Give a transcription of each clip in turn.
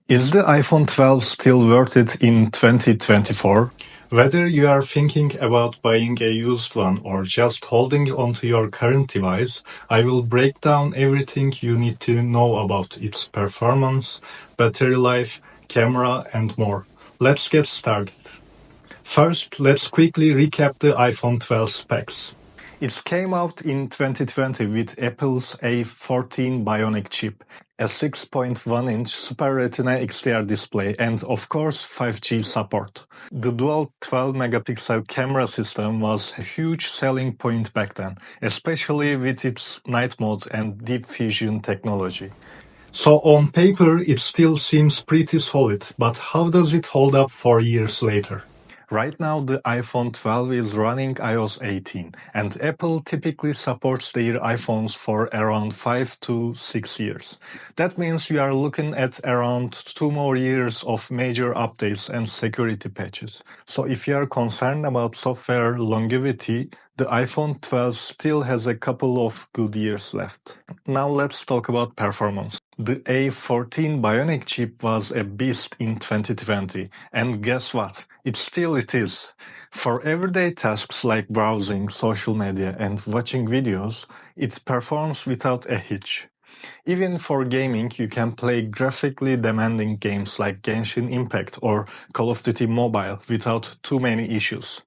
Is the iPhone 12 still worth it in 2024? Whether you are thinking about buying a used one or just holding onto your current device, I will break down everything you need to know about its performance, battery life, camera, and more. Let's get started. First, let's quickly recap the iPhone 12 specs. It came out in 2020 with Apple's A14 Bionic chip, a 6.1-inch Super Retina XDR display, and of course 5G support. The dual 12-megapixel camera system was a huge selling point back then, especially with its night mode and deep fusion technology. So on paper, it still seems pretty solid, but how does it hold up 4 years later? Right now, the iPhone 12 is running iOS 18, and Apple typically supports their iPhones for around 5 to 6 years. That means we are looking at around 2 more years of major updates and security patches. So if you are concerned about software longevity, the iPhone 12 still has a couple of good years left. Now let's talk about performance. The A14 Bionic chip was a beast in 2020, and guess what? It is. For everyday tasks like browsing, social media, and watching videos, it performs without a hitch. Even for gaming, you can play graphically demanding games like Genshin Impact or Call of Duty Mobile without too many issues.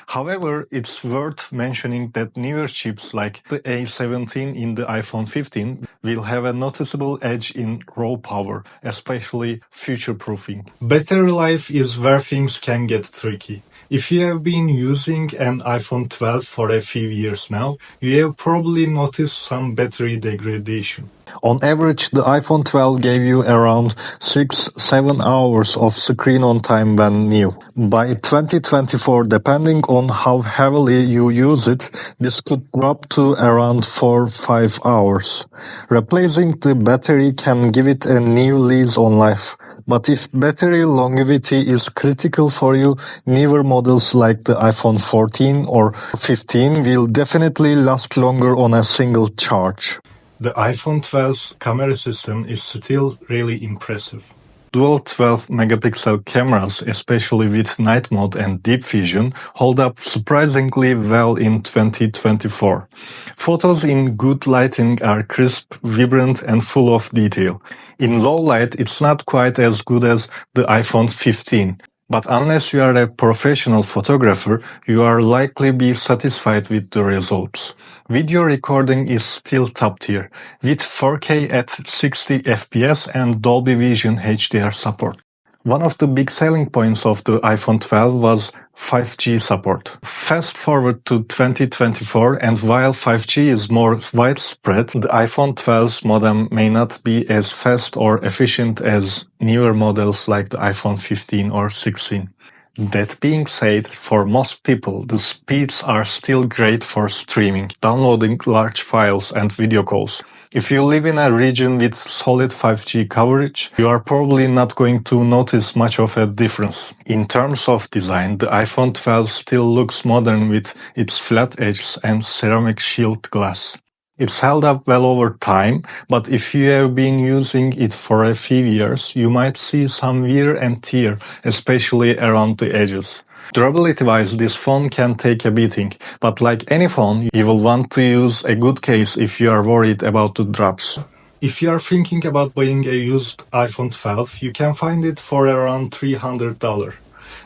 However, it's worth mentioning that newer chips like the A17 in the iPhone 15 will have a noticeable edge in raw power, especially future-proofing. Battery life is where things can get tricky. If you have been using an iPhone 12 for a few years now, you have probably noticed some battery degradation. On average, the iPhone 12 gave you around 6-7 hours of screen on time when new. By 2024, depending on how heavily you use it, this could drop to around 4-5 hours. Replacing the battery can give it a new lease on life. But if battery longevity is critical for you, newer models like the iPhone 14 or 15 will definitely last longer on a single charge. The iPhone 12's camera system is still really impressive. Dual 12-megapixel cameras, especially with night mode and deep fusion, hold up surprisingly well in 2024. Photos in good lighting are crisp, vibrant, and full of detail. In low light, it's not quite as good as the iPhone 15. But unless you are a professional photographer, you are likely be satisfied with the results. Video recording is still top tier, with 4K at 60 FPS and Dolby Vision HDR support. One of the big selling points of the iPhone 12 was 5G support. Fast forward to 2024, and while 5G is more widespread, the iPhone 12's modem may not be as fast or efficient as newer models like the iPhone 15 or 16. That being said, for most people, the speeds are still great for streaming, downloading large files, and video calls. If you live in a region with solid 5G coverage, you are probably not going to notice much of a difference. In terms of design, the iPhone 12 still looks modern with its flat edges and ceramic shield glass. It's held up well over time, but if you have been using it for a few years, you might see some wear and tear, especially around the edges. Durability-wise, this phone can take a beating, but like any phone, you will want to use a good case if you are worried about the drops. If you are thinking about buying a used iPhone 12, you can find it for around $300.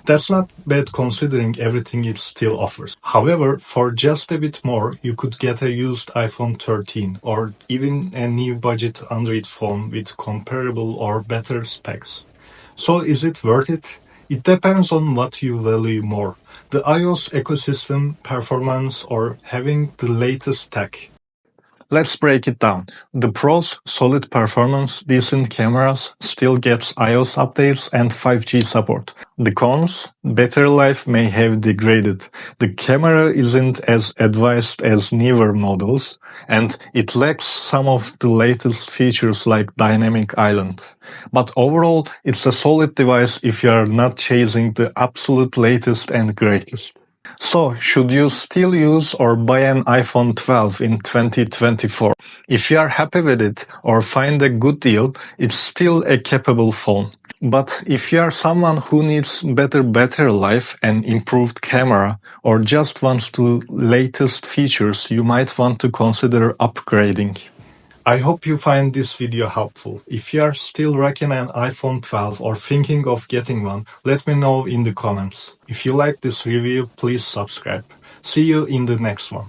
That's not bad considering everything it still offers. However, for just a bit more, you could get a used iPhone 13 or even a new budget Android phone with comparable or better specs. So is it worth it? It depends on what you value more, the iOS ecosystem, performance, or having the latest tech. Let's break it down. The pros, solid performance, decent cameras, still gets iOS updates and 5G support. The cons, battery life may have degraded. The camera isn't as advanced as newer models, and it lacks some of the latest features like Dynamic Island. But overall, it's a solid device if you are not chasing the absolute latest and greatest. So, should you still use or buy an iPhone 12 in 2024? If you are happy with it or find a good deal, it's still a capable phone. But if you are someone who needs better battery life and improved camera, or just wants the latest features, you might want to consider upgrading. I hope you find this video helpful. If you are still rocking an iPhone 12 or thinking of getting one, let me know in the comments. If you like this review, please subscribe. See you in the next one.